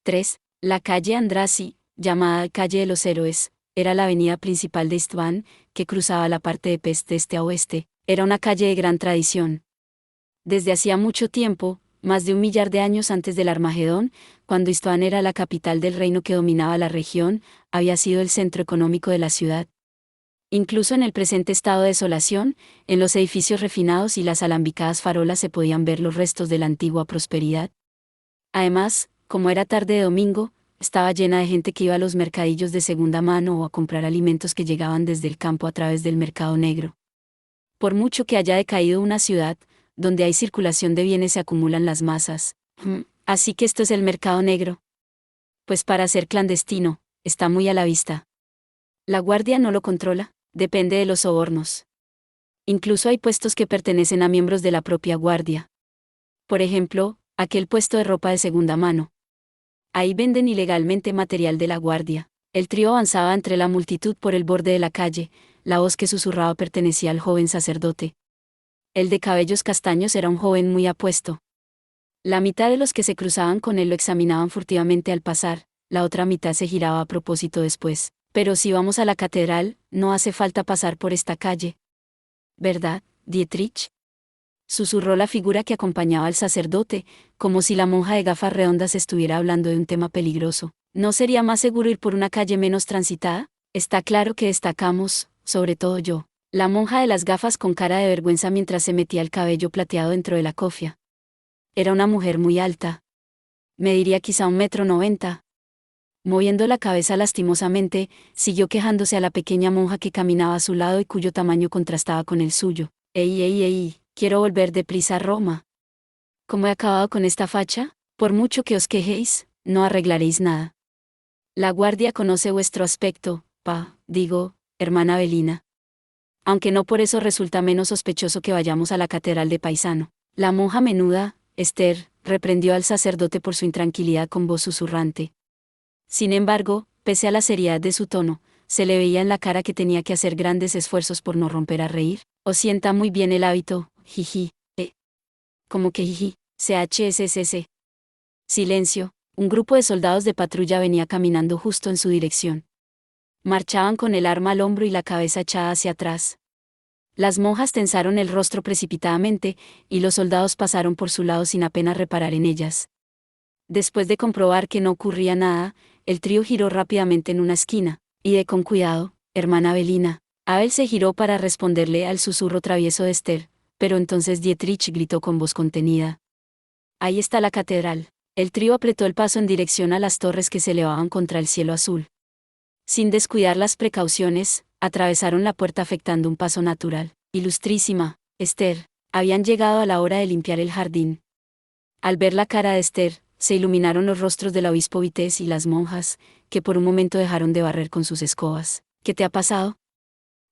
3. La calle Andrassy, llamada Calle de los Héroes, era la avenida principal de István, que cruzaba la parte de Pest de este a oeste. Era una calle de gran tradición. Desde hacía mucho tiempo, más de 1 millar de años antes del Armagedón, cuando István era la capital del reino que dominaba la región, había sido el centro económico de la ciudad. Incluso en el presente estado de desolación, en los edificios refinados y las alambicadas farolas se podían ver los restos de la antigua prosperidad. Además, como era tarde de domingo, estaba llena de gente que iba a los mercadillos de segunda mano o a comprar alimentos que llegaban desde el campo a través del mercado negro. Por mucho que haya decaído una ciudad, donde hay circulación de bienes se acumulan las masas. Así que esto es el mercado negro. Pues para ser clandestino, está muy a la vista. La guardia no lo controla, depende de los sobornos. Incluso hay puestos que pertenecen a miembros de la propia guardia. Por ejemplo, aquel puesto de ropa de segunda mano. Ahí venden ilegalmente material de la guardia. El trío avanzaba entre la multitud por el borde de la calle, la voz que susurraba pertenecía al joven sacerdote. El de cabellos castaños era un joven muy apuesto. La mitad de los que se cruzaban con él lo examinaban furtivamente al pasar, la otra mitad se giraba a propósito después. Pero si vamos a la catedral, no hace falta pasar por esta calle. ¿Verdad, Dietrich? Susurró la figura que acompañaba al sacerdote, como si la monja de gafas redondas estuviera hablando de un tema peligroso. ¿No sería más seguro ir por una calle menos transitada? Está claro que destacamos, sobre todo yo. La monja de las gafas con cara de vergüenza mientras se metía el cabello plateado dentro de la cofia. Era una mujer muy alta. Mediría quizá 1,90 m. Moviendo la cabeza lastimosamente, siguió quejándose a la pequeña monja que caminaba a su lado y cuyo tamaño contrastaba con el suyo. ¡Ey! Quiero volver deprisa a Roma. ¿Cómo he acabado con esta facha? Por mucho que os quejéis, no arreglaréis nada. La guardia conoce vuestro aspecto, hermana Belina. Aunque no por eso resulta menos sospechoso que vayamos a la catedral de Paisano. La monja menuda, Esther, reprendió al sacerdote por su intranquilidad con voz susurrante. Sin embargo, pese a la seriedad de su tono, se le veía en la cara que tenía que hacer grandes esfuerzos por no romper a reír. Os sienta muy bien el hábito, jiji. ¿Cómo que jiji? CHSSS. Silencio. Un grupo de soldados de patrulla venía caminando justo en su dirección. Marchaban con el arma al hombro y la cabeza echada hacia atrás. Las monjas tensaron el rostro precipitadamente, y los soldados pasaron por su lado sin apenas reparar en ellas. Después de comprobar que no ocurría nada, el trío giró rápidamente en una esquina. «Ide con cuidado, hermana Belina». Abel se giró para responderle al susurro travieso de Esther, pero entonces Dietrich gritó con voz contenida. «Ahí está la catedral». El trío apretó el paso en dirección a las torres que se elevaban contra el cielo azul. Sin descuidar las precauciones, atravesaron la puerta afectando un paso natural. «Ilustrísima, Esther». Habían llegado a la hora de limpiar el jardín. Al ver la cara de Esther, se iluminaron los rostros del obispo Vités y las monjas, que por un momento dejaron de barrer con sus escobas. «¿Qué te ha pasado?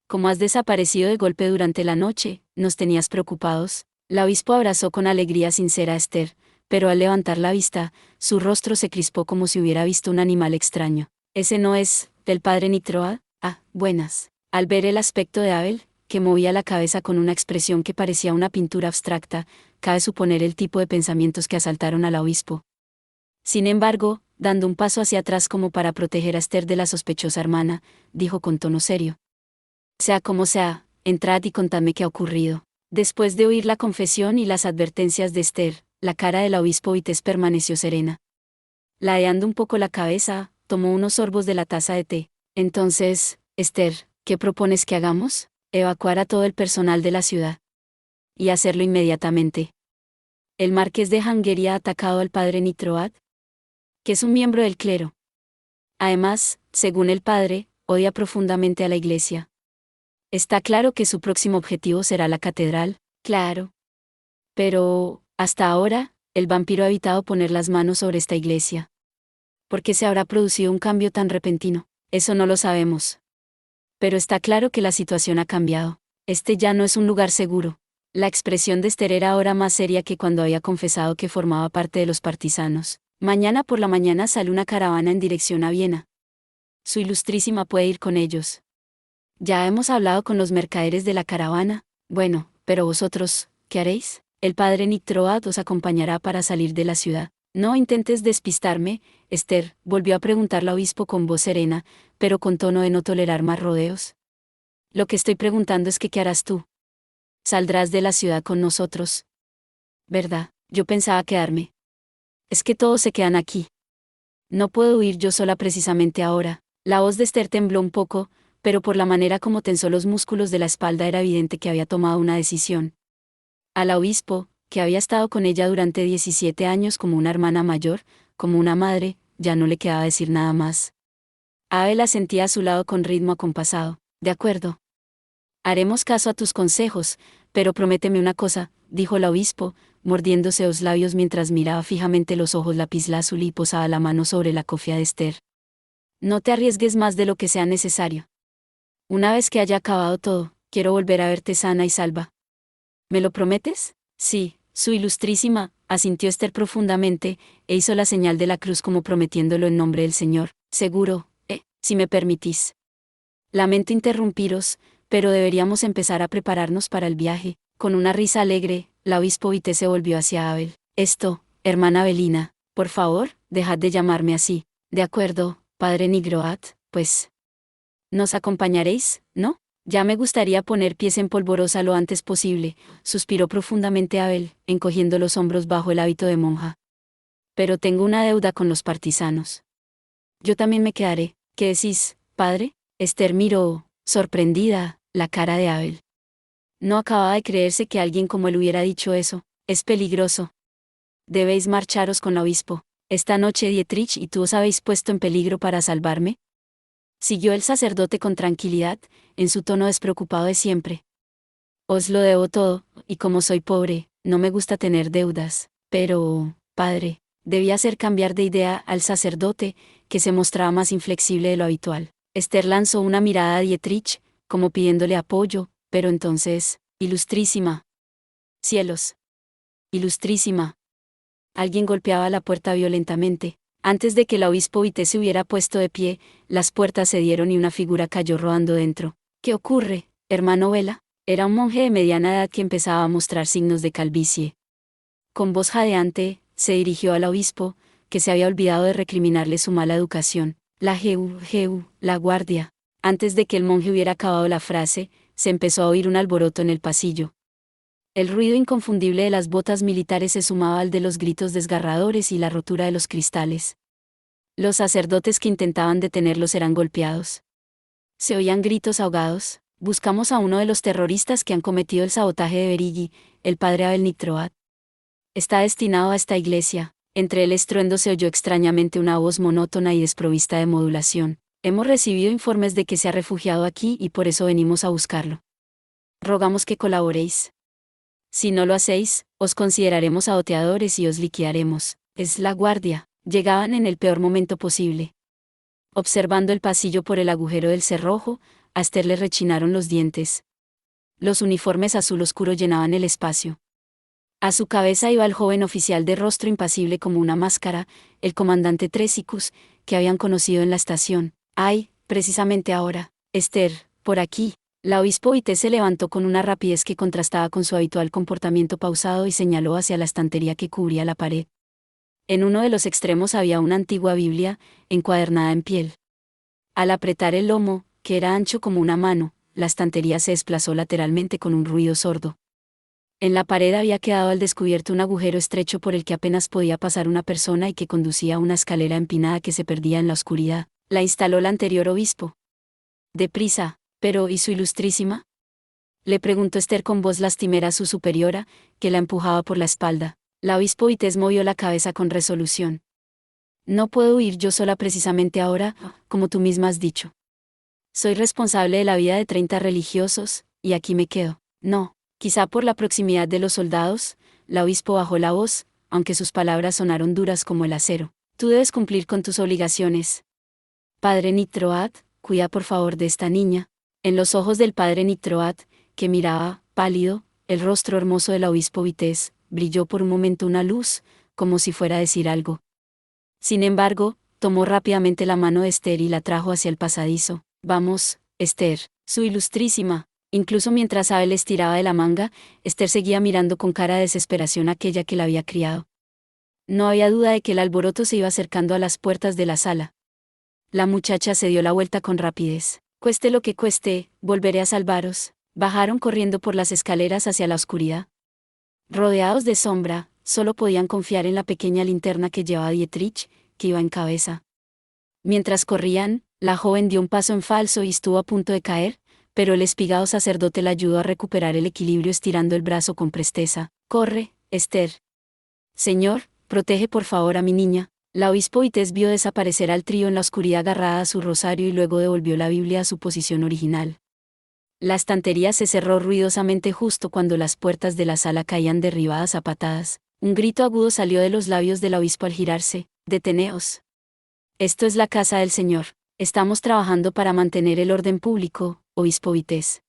Como has desaparecido de golpe durante la noche, ¿nos tenías preocupados?». El obispo abrazó con alegría sincera a Esther, pero al levantar la vista, su rostro se crispó como si hubiera visto un animal extraño. «¿Ese no es del padre Nitroad? Ah, buenas». Al ver el aspecto de Abel, que movía la cabeza con una expresión que parecía una pintura abstracta, cabe suponer el tipo de pensamientos que asaltaron al obispo. Sin embargo, dando un paso hacia atrás como para proteger a Esther de la sospechosa hermana, dijo con tono serio: «Sea como sea, entrad y contadme qué ha ocurrido». Después de oír la confesión y las advertencias de Esther, la cara del obispo Vités permaneció serena. Ladeando un poco la cabeza, tomó unos sorbos de la taza de té. «Entonces, Esther, ¿qué propones que hagamos?». «Evacuar a todo el personal de la ciudad. Y hacerlo inmediatamente». «¿El marqués de Hangueria ha atacado al padre Nitroad?», que es un miembro del clero. Además, según el padre, odia profundamente a la iglesia. Está claro que su próximo objetivo será la catedral, claro. Pero, hasta ahora, el vampiro ha evitado poner las manos sobre esta iglesia. ¿Por qué se habrá producido un cambio tan repentino? Eso no lo sabemos. Pero está claro que la situación ha cambiado. Este ya no es un lugar seguro. La expresión de Esther era ahora más seria que cuando había confesado que formaba parte de los partisanos. «Mañana por la mañana sale una caravana en dirección a Viena. Su ilustrísima puede ir con ellos». «Ya hemos hablado con los mercaderes de la caravana». «Bueno, pero vosotros, ¿qué haréis?». «El padre Nitroad os acompañará para salir de la ciudad». No intentes despistarme, Esther, volvió a preguntar la obispo con voz serena, pero con tono de no tolerar más rodeos. Lo que estoy preguntando es que ¿qué harás tú? Saldrás de la ciudad con nosotros. ¿Verdad? Yo pensaba quedarme. Es que todos se quedan aquí. No puedo huir yo sola precisamente ahora. La voz de Esther tembló un poco, pero por la manera como tensó los músculos de la espalda era evidente que había tomado una decisión. Al obispo, que había estado con ella durante 17 años como una hermana mayor, como una madre, ya no le quedaba decir nada más. Abel la sentía a su lado con ritmo acompasado. De acuerdo. Haremos caso a tus consejos, pero prométeme una cosa, dijo el obispo, mordiéndose los labios mientras miraba fijamente los ojos lapislázuli y posaba la mano sobre la cofia de Esther. No te arriesgues más de lo que sea necesario. Una vez que haya acabado todo, quiero volver a verte sana y salva. ¿Me lo prometes? Sí, su ilustrísima, asintió Esther profundamente, e hizo la señal de la cruz como prometiéndolo en nombre del Señor. Seguro, si me permitís. Lamento interrumpiros, pero deberíamos empezar a prepararnos para el viaje. Con una risa alegre, la obispo Vité se volvió hacia Abel. Hermana Abelina, por favor, dejad de llamarme así. De acuerdo, padre Nigroat, pues. ¿Nos acompañaréis, no? Ya me gustaría poner pies en polvorosa lo antes posible, suspiró profundamente Abel, encogiendo los hombros bajo el hábito de monja. Pero tengo una deuda con los partisanos. Yo también me quedaré. ¿Qué decís, padre? Esther miró, sorprendida, la cara de Abel. No acababa de creerse que alguien como él hubiera dicho eso. Es peligroso. Debéis marcharos con el obispo. Esta noche Dietrich y tú os habéis puesto en peligro para salvarme. Siguió el sacerdote con tranquilidad, en su tono despreocupado de siempre. Os lo debo todo, y como soy pobre, no me gusta tener deudas. Pero, padre, debía hacer cambiar de idea al sacerdote, que se mostraba más inflexible de lo habitual. Esther lanzó una mirada a Dietrich, como pidiéndole apoyo, pero entonces, ilustrísima. Cielos. Ilustrísima. Alguien golpeaba la puerta violentamente. Antes de que el obispo Vité se hubiera puesto de pie, las puertas cedieron y una figura cayó rodando dentro. ¿Qué ocurre, hermano Vela? Era un monje de mediana edad que empezaba a mostrar signos de calvicie. Con voz jadeante, se dirigió al obispo, que se había olvidado de recriminarle su mala educación. La guardia. Antes de que el monje hubiera acabado la frase, se empezó a oír un alboroto en el pasillo. El ruido inconfundible de las botas militares se sumaba al de los gritos desgarradores y la rotura de los cristales. Los sacerdotes que intentaban detenerlos eran golpeados. Se oían gritos ahogados. Buscamos a uno de los terroristas que han cometido el sabotaje de Berigi, el padre Abel Nitroat. Está destinado a esta iglesia. Entre el estruendo se oyó extrañamente una voz monótona y desprovista de modulación. Hemos recibido informes de que se ha refugiado aquí y por eso venimos a buscarlo. Rogamos que colaboréis. Si no lo hacéis, os consideraremos saboteadores y os liquidaremos. Es la guardia. Llegaban en el peor momento posible. Observando el pasillo por el agujero del cerrojo, a Esther le rechinaron los dientes. Los uniformes azul oscuro llenaban el espacio. A su cabeza iba el joven oficial de rostro impasible como una máscara, el comandante Tresicus, que habían conocido en la estación. ¡Ay, precisamente ahora! Esther, por aquí. La obispo Vité se levantó con una rapidez que contrastaba con su habitual comportamiento pausado y señaló hacia la estantería que cubría la pared. En uno de los extremos había una antigua Biblia, encuadernada en piel. Al apretar el lomo, que era ancho como una mano, la estantería se desplazó lateralmente con un ruido sordo. En la pared había quedado al descubierto un agujero estrecho por el que apenas podía pasar una persona y que conducía a una escalera empinada que se perdía en la oscuridad. La instaló el anterior obispo. Deprisa. Pero, ¿y su ilustrísima? Le preguntó Esther con voz lastimera a su superiora, que la empujaba por la espalda. La obispo Vités movió la cabeza con resolución. No puedo ir yo sola precisamente ahora, como tú misma has dicho. Soy responsable de la vida de 30 religiosos, y aquí me quedo. No, quizá por la proximidad de los soldados, la obispo bajó la voz, aunque sus palabras sonaron duras como el acero. Tú debes cumplir con tus obligaciones. Padre Nitroat, cuida por favor de esta niña. En los ojos del padre Nitroat, que miraba, pálido, el rostro hermoso del obispo Vités, brilló por un momento una luz, como si fuera a decir algo. Sin embargo, tomó rápidamente la mano de Esther y la trajo hacia el pasadizo. Vamos, Esther, su ilustrísima. Incluso mientras Abel estiraba de la manga, Esther seguía mirando con cara de desesperación a aquella que la había criado. No había duda de que el alboroto se iba acercando a las puertas de la sala. La muchacha se dio la vuelta con rapidez. Cueste lo que cueste, volveré a salvaros. Bajaron corriendo por las escaleras hacia la oscuridad. Rodeados de sombra, solo podían confiar en la pequeña linterna que llevaba Dietrich, que iba en cabeza. Mientras corrían, la joven dio un paso en falso y estuvo a punto de caer, pero el espigado sacerdote la ayudó a recuperar el equilibrio estirando el brazo con presteza. «Corre, Esther. Señor, protege por favor a mi niña». La obispo Vites vio desaparecer al trío en la oscuridad agarrada a su rosario y luego devolvió la Biblia a su posición original. La estantería se cerró ruidosamente justo cuando las puertas de la sala caían derribadas a patadas. Un grito agudo salió de los labios del obispo al girarse. «Deteneos. Esto es la casa del Señor. Estamos trabajando para mantener el orden público, obispo Vites.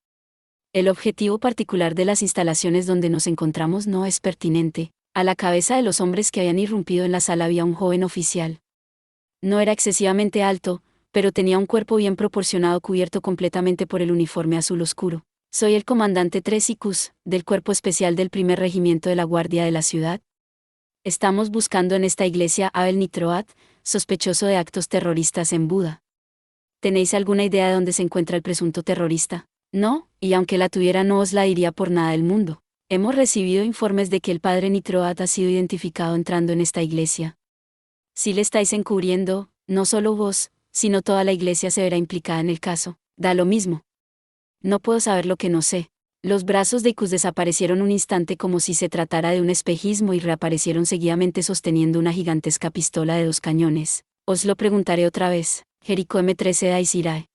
El objetivo particular de las instalaciones donde nos encontramos no es pertinente». A la cabeza de los hombres que habían irrumpido en la sala había un joven oficial. No era excesivamente alto, pero tenía un cuerpo bien proporcionado cubierto completamente por el uniforme azul oscuro. «Soy el comandante Tresicus, del Cuerpo Especial del Primer Regimiento de la Guardia de la Ciudad. Estamos buscando en esta iglesia a Abel Nitroat, sospechoso de actos terroristas en Buda. ¿Tenéis alguna idea de dónde se encuentra el presunto terrorista?» «No, y aunque la tuviera no os la diría por nada del mundo. Hemos recibido informes de que el padre Nitroat ha sido identificado entrando en esta iglesia. Si le estáis encubriendo, no solo vos, sino toda la iglesia se verá implicada en el caso. Da lo mismo. No puedo saber lo que no sé». Los brazos de Icus desaparecieron un instante como si se tratara de un espejismo y reaparecieron seguidamente sosteniendo una gigantesca pistola de 2 cañones. «Os lo preguntaré otra vez, Jericho M13 Aizirae».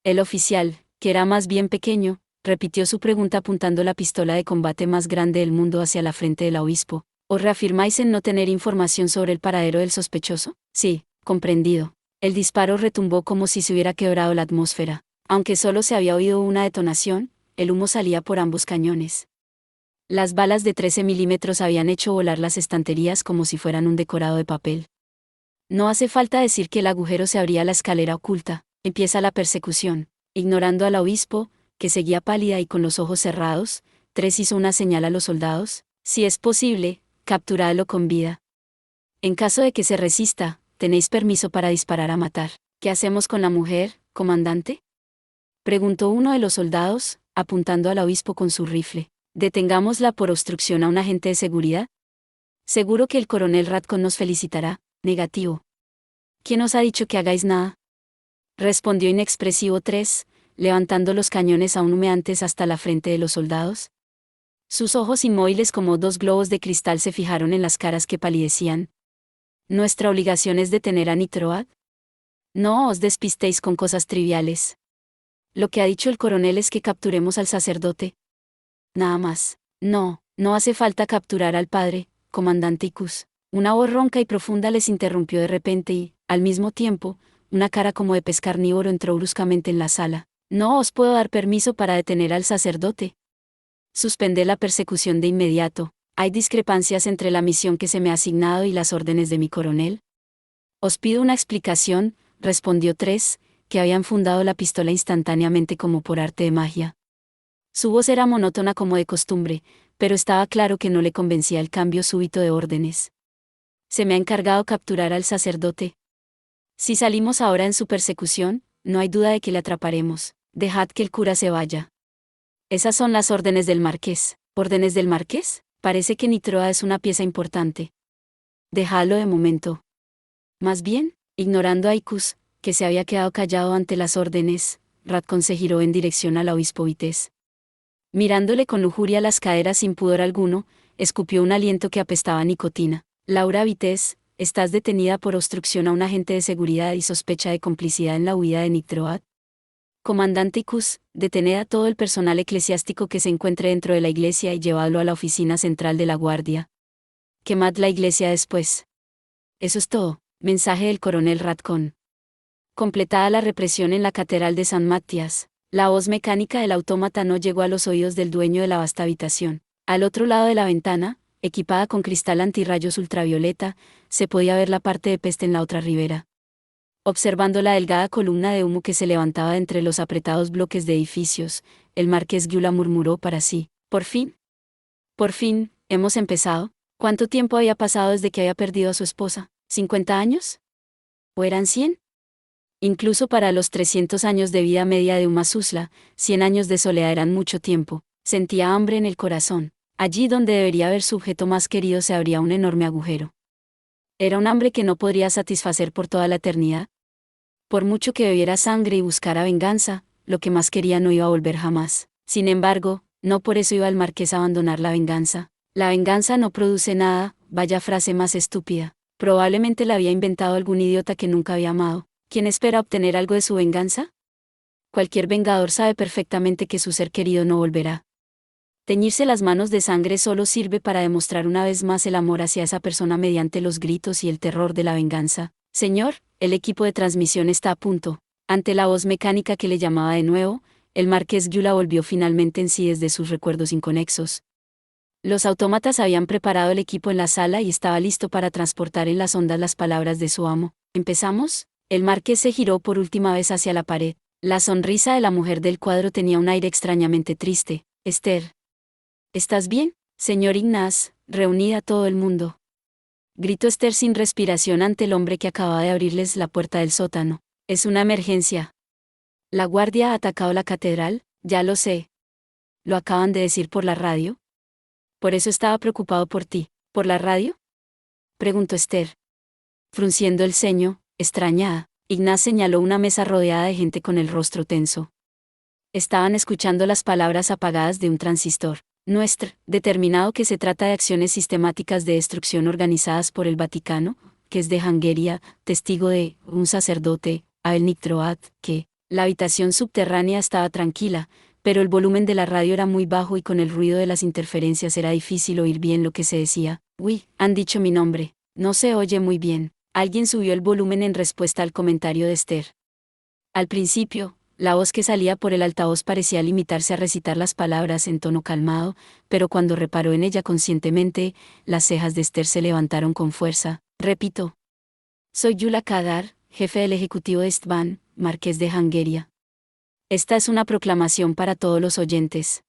El oficial, que era más bien pequeño, repitió su pregunta apuntando la pistola de combate más grande del mundo hacia la frente del obispo. «¿Os reafirmáis en no tener información sobre el paradero del sospechoso?» «Sí, comprendido». El disparo retumbó como si se hubiera quebrado la atmósfera. Aunque solo se había oído una detonación, el humo salía por ambos cañones. Las balas de 13 milímetros habían hecho volar las estanterías como si fueran un decorado de papel. No hace falta decir que el agujero se abría la escalera oculta. Empieza la persecución. Ignorando al obispo, que seguía pálida y con los ojos cerrados, Tres hizo una señal a los soldados. «Si es posible, capturadlo con vida. En caso de que se resista, tenéis permiso para disparar a matar». «¿Qué hacemos con la mujer, comandante?», preguntó uno de los soldados, apuntando al obispo con su rifle. «¿Detengámosla por obstrucción a un agente de seguridad? Seguro que el coronel Radcon nos felicitará». «Negativo». «¿Quién os ha dicho que hagáis nada?», respondió inexpresivo Tres, levantando los cañones aún humeantes hasta la frente de los soldados. Sus ojos inmóviles como 2 globos de cristal se fijaron en las caras que palidecían. «¿Nuestra obligación es detener a Nitroat? No os despistéis con cosas triviales. Lo que ha dicho el coronel es que capturemos al sacerdote. Nada más». «No, no hace falta capturar al padre, comandante Icus». Una voz ronca y profunda les interrumpió de repente y, al mismo tiempo, una cara como de pez carnívoro entró bruscamente en la sala. «No os puedo dar permiso para detener al sacerdote. Suspended la persecución de inmediato. Hay discrepancias entre la misión que se me ha asignado y las órdenes de mi coronel». «Os pido una explicación», respondió Tres, que habían fundado la pistola instantáneamente como por arte de magia. Su voz era monótona como de costumbre, pero estaba claro que no le convencía el cambio súbito de órdenes. «Se me ha encargado capturar al sacerdote. Si salimos ahora en su persecución, no hay duda de que le atraparemos. Dejad que el cura se vaya». «Esas son las órdenes del marqués». «¿Órdenes del marqués? Parece que Nitroa es una pieza importante». «Dejadlo de momento». Más bien, ignorando a Icus, que se había quedado callado ante las órdenes, Radcon se giró en dirección al obispo Vites. Mirándole con lujuria las caderas sin pudor alguno, escupió un aliento que apestaba a nicotina. «Laura Vites, estás detenida por obstrucción a un agente de seguridad y sospecha de complicidad en la huida de Nitroat. Comandante Icus, detened a todo el personal eclesiástico que se encuentre dentro de la iglesia y llevadlo a la oficina central de la guardia. Quemad la iglesia después». «Eso es todo», mensaje del coronel Radcon. Completada la represión en la catedral de San Matías, la voz mecánica del autómata no llegó a los oídos del dueño de la vasta habitación. Al otro lado de la ventana, equipada con cristal antirrayos ultravioleta, se podía ver la parte de peste en la otra ribera. Observando la delgada columna de humo que se levantaba de entre los apretados bloques de edificios, el marqués Gyula murmuró para sí: «Por fin, hemos empezado». ¿Cuánto tiempo había pasado desde que había perdido a su esposa? ¿50 años? ¿O eran 100? Incluso para los 300 años de vida media de Uma Susla, 100 años de soledad eran mucho tiempo. Sentía hambre en el corazón. Allí donde debería haber su objeto más querido se abría un enorme agujero. Era un hambre que no podría satisfacer por toda la eternidad. Por mucho que bebiera sangre y buscara venganza, lo que más quería no iba a volver jamás. Sin embargo, no por eso iba el marqués a abandonar la venganza. La venganza no produce nada, vaya frase más estúpida. Probablemente la había inventado algún idiota que nunca había amado. ¿Quién espera obtener algo de su venganza? Cualquier vengador sabe perfectamente que su ser querido no volverá. Teñirse las manos de sangre solo sirve para demostrar una vez más el amor hacia esa persona mediante los gritos y el terror de la venganza. Señor, el equipo de transmisión está a punto. Ante la voz mecánica que le llamaba de nuevo, el marqués Gyula volvió finalmente en sí desde sus recuerdos inconexos. Los autómatas habían preparado el equipo en la sala y estaba listo para transportar en las ondas las palabras de su amo. ¿Empezamos? El marqués se giró por última vez hacia la pared. La sonrisa de la mujer del cuadro tenía un aire extrañamente triste. Esther. ¿Estás bien, señor Ignaz? Reunida todo el mundo. Gritó Esther sin respiración ante el hombre que acababa de abrirles la puerta del sótano. Es una emergencia. ¿La guardia ha atacado la catedral? Ya lo sé. ¿Lo acaban de decir por la radio? Por eso estaba preocupado por ti. ¿Por la radio? Preguntó Esther. Frunciendo el ceño, extrañada, Ignaz señaló una mesa rodeada de gente con el rostro tenso. Estaban escuchando las palabras apagadas de un transistor. Nuestro, determinado que se trata de acciones sistemáticas de destrucción organizadas por el Vaticano, que es de Hangeria, testigo de un sacerdote, Abel Nitroat, que la habitación subterránea estaba tranquila, pero el volumen de la radio era muy bajo y con el ruido de las interferencias era difícil oír bien lo que se decía. Uy, han dicho mi nombre. No se oye muy bien. Alguien subió el volumen en respuesta al comentario de Esther. Al principio, la voz que salía por el altavoz parecía limitarse a recitar las palabras en tono calmado, pero cuando reparó en ella conscientemente, las cejas de Esther se levantaron con fuerza. Repito. Soy Gyula Kadar, jefe del ejecutivo de Istvan, marqués de Hangeria. Esta es una proclamación para todos los oyentes.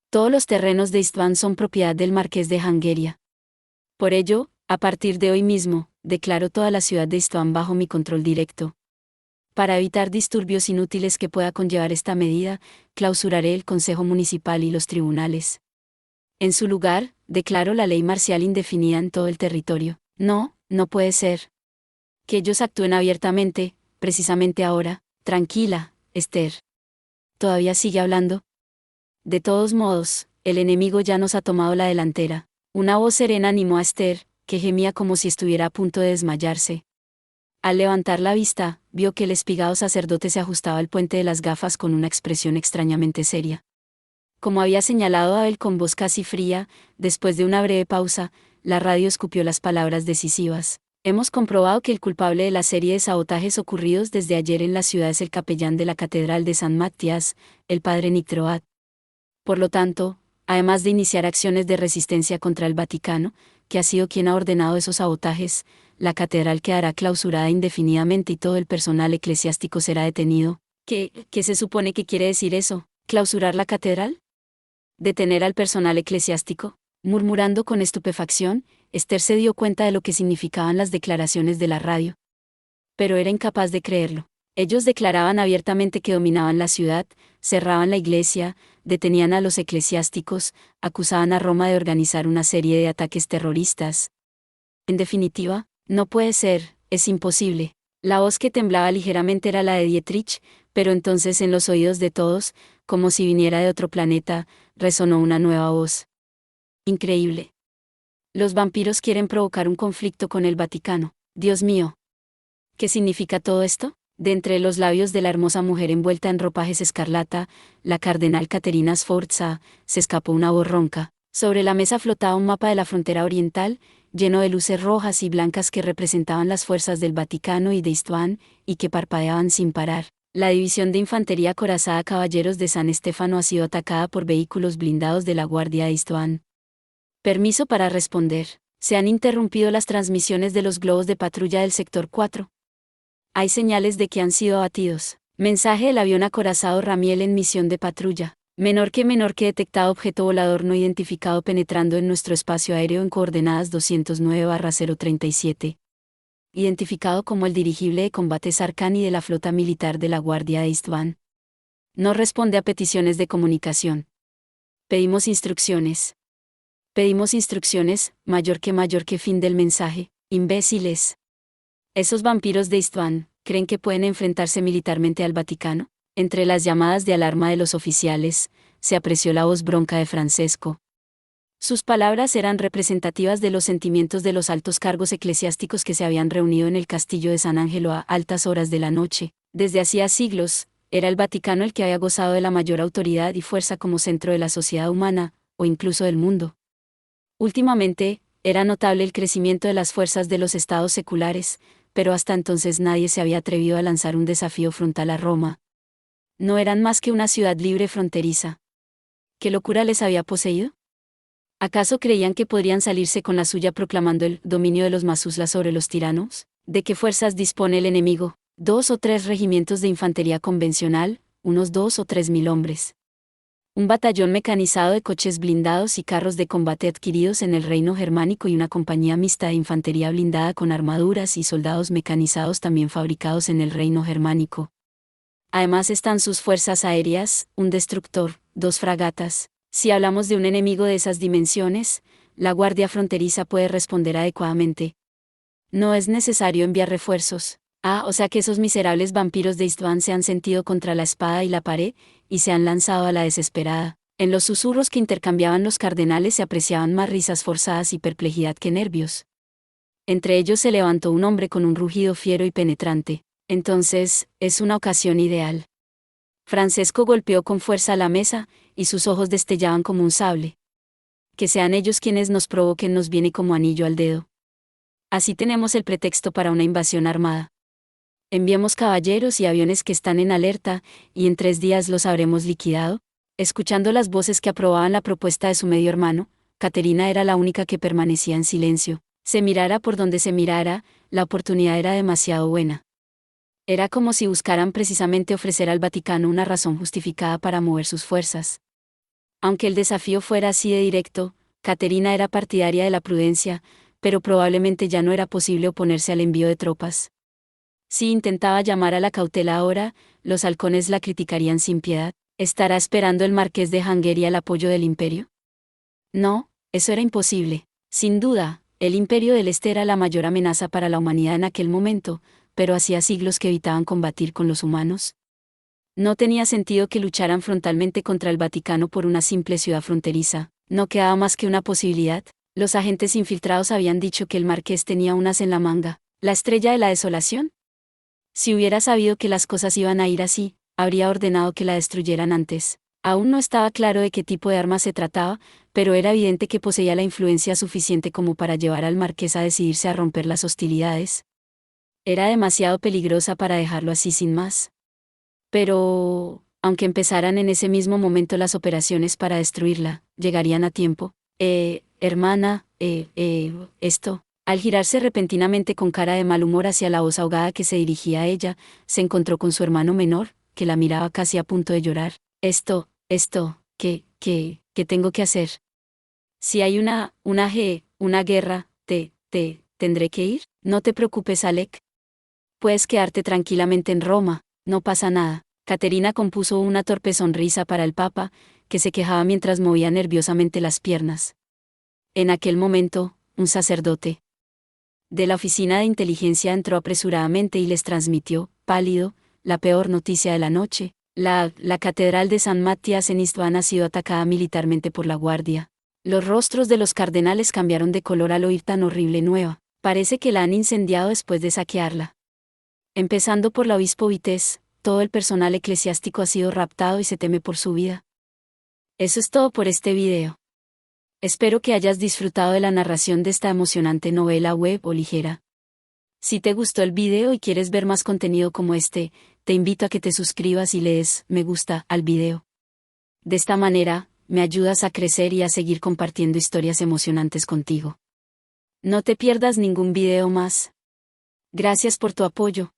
Todos los terrenos de Istvan son propiedad del marqués de Hangeria. Por ello, a partir de hoy mismo, declaro toda la ciudad de Istvan bajo mi control directo. Para evitar disturbios inútiles que pueda conllevar esta medida, clausuraré el Consejo Municipal y los tribunales. En su lugar, declaro la ley marcial indefinida en todo el territorio. No, no puede ser. Que ellos actúen abiertamente, precisamente ahora. Tranquila, Esther. ¿Todavía sigue hablando? De todos modos, el enemigo ya nos ha tomado la delantera. Una voz serena animó a Esther, que gemía como si estuviera a punto de desmayarse. Al levantar la vista, vio que el espigado sacerdote se ajustaba al puente de las gafas con una expresión extrañamente seria. Como había señalado Abel con voz casi fría, después de una breve pausa, la radio escupió las palabras decisivas. Hemos comprobado que el culpable de la serie de sabotajes ocurridos desde ayer en la ciudad es el capellán de la Catedral de San Matías, el padre Nitroat. Por lo tanto, además de iniciar acciones de resistencia contra el Vaticano, que ha sido quien ha ordenado esos sabotajes, la catedral quedará clausurada indefinidamente y todo el personal eclesiástico será detenido. ¿Qué se supone que quiere decir eso? ¿Clausurar la catedral? ¿Detener al personal eclesiástico? Murmurando con estupefacción, Esther se dio cuenta de lo que significaban las declaraciones de la radio. Pero era incapaz de creerlo. Ellos declaraban abiertamente que dominaban la ciudad, cerraban la iglesia, detenían a los eclesiásticos, acusaban a Roma de organizar una serie de ataques terroristas. En definitiva, no puede ser, es imposible. La voz que temblaba ligeramente era la de Dietrich, pero entonces en los oídos de todos, como si viniera de otro planeta, resonó una nueva voz. Increíble. Los vampiros quieren provocar un conflicto con el Vaticano. Dios mío. ¿Qué significa todo esto? De entre los labios de la hermosa mujer envuelta en ropajes escarlata, la cardenal Caterina Sforza, se escapó una voz ronca. Sobre la mesa flotaba un mapa de la frontera oriental, lleno de luces rojas y blancas que representaban las fuerzas del Vaticano y de Istvan, y que parpadeaban sin parar. La división de infantería acorazada Caballeros de San Estefano ha sido atacada por vehículos blindados de la Guardia de Istvan. Permiso para responder. Se han interrumpido las transmisiones de los globos de patrulla del sector 4. Hay señales de que han sido abatidos. Mensaje del avión acorazado Ramiel en misión de patrulla. Menor que detectado objeto volador no identificado penetrando en nuestro espacio aéreo en coordenadas 209/037. Identificado como el dirigible de combate Sarkani de la flota militar de la Guardia de István. No responde a peticiones de comunicación. Pedimos instrucciones. Pedimos instrucciones, mayor que fin del mensaje, imbéciles. Esos vampiros de István, ¿creen que pueden enfrentarse militarmente al Vaticano? Entre las llamadas de alarma de los oficiales, se apreció la voz bronca de Francesco. Sus palabras eran representativas de los sentimientos de los altos cargos eclesiásticos que se habían reunido en el castillo de San Angelo a altas horas de la noche. Desde hacía siglos, era el Vaticano el que había gozado de la mayor autoridad y fuerza como centro de la sociedad humana, o incluso del mundo. Últimamente, era notable el crecimiento de las fuerzas de los estados seculares, pero hasta entonces nadie se había atrevido a lanzar un desafío frontal a Roma. No eran más que una ciudad libre fronteriza. ¿Qué locura les había poseído? ¿Acaso creían que podrían salirse con la suya proclamando el dominio de los Masuslas sobre los tiranos? ¿De qué fuerzas dispone el enemigo? 2 o 3 regimientos de infantería convencional, unos 2 o 3 mil hombres. Un batallón mecanizado de coches blindados y carros de combate adquiridos en el reino germánico y una compañía mixta de infantería blindada con armaduras y soldados mecanizados también fabricados en el reino germánico. Además están sus fuerzas aéreas, un destructor, 2 fragatas. Si hablamos de un enemigo de esas dimensiones, la Guardia Fronteriza puede responder adecuadamente. No es necesario enviar refuerzos. O sea que esos miserables vampiros de István se han sentido contra la espada y la pared, y se han lanzado a la desesperada. En los susurros que intercambiaban los cardenales se apreciaban más risas forzadas y perplejidad que nervios. Entre ellos se levantó un hombre con un rugido fiero y penetrante. Entonces, es una ocasión ideal. Francesco golpeó con fuerza la mesa, y sus ojos destellaban como un sable. Que sean ellos quienes nos provoquen nos viene como anillo al dedo. Así tenemos el pretexto para una invasión armada. Enviemos caballeros y aviones que están en alerta, y en 3 días los habremos liquidado. Escuchando las voces que aprobaban la propuesta de su medio hermano, Caterina era la única que permanecía en silencio. Se mirara por donde se mirara, la oportunidad era demasiado buena. Era como si buscaran precisamente ofrecer al Vaticano una razón justificada para mover sus fuerzas. Aunque el desafío fuera así de directo, Caterina era partidaria de la prudencia, pero probablemente ya no era posible oponerse al envío de tropas. Si intentaba llamar a la cautela ahora, los halcones la criticarían sin piedad. ¿Estará esperando el marqués de Hungría el apoyo del imperio? No, eso era imposible. Sin duda, el imperio del Este era la mayor amenaza para la humanidad en aquel momento, pero hacía siglos que evitaban combatir con los humanos. No tenía sentido que lucharan frontalmente contra el Vaticano por una simple ciudad fronteriza. No quedaba más que una posibilidad. Los agentes infiltrados habían dicho que el marqués tenía un as en la manga, la estrella de la desolación. Si hubiera sabido que las cosas iban a ir así, habría ordenado que la destruyeran antes. Aún no estaba claro de qué tipo de arma se trataba, pero era evidente que poseía la influencia suficiente como para llevar al marqués a decidirse a romper las hostilidades. Era demasiado peligrosa para dejarlo así sin más. Pero, aunque empezaran en ese mismo momento las operaciones para destruirla, llegarían a tiempo. Hermana, esto. Al girarse repentinamente con cara de mal humor hacia la voz ahogada que se dirigía a ella, se encontró con su hermano menor, que la miraba casi a punto de llorar. ¿Qué tengo que hacer? Si hay una guerra, ¿tendré que ir? No te preocupes, Alec. Puedes quedarte tranquilamente en Roma, no pasa nada. Caterina compuso una torpe sonrisa para el Papa, que se quejaba mientras movía nerviosamente las piernas. En aquel momento, un sacerdote de la oficina de inteligencia entró apresuradamente y les transmitió, pálido, la peor noticia de la noche. La catedral de San Matías en István ha sido atacada militarmente por la Guardia. Los rostros de los cardenales cambiaron de color al oír tan horrible nueva. Parece que la han incendiado después de saquearla. Empezando por el obispo Vites, todo el personal eclesiástico ha sido raptado y se teme por su vida. Eso es todo por este video. Espero que hayas disfrutado de la narración de esta emocionante novela web o ligera. Si te gustó el video y quieres ver más contenido como este, te invito a que te suscribas y le des me gusta al video. De esta manera, me ayudas a crecer y a seguir compartiendo historias emocionantes contigo. No te pierdas ningún video más. Gracias por tu apoyo.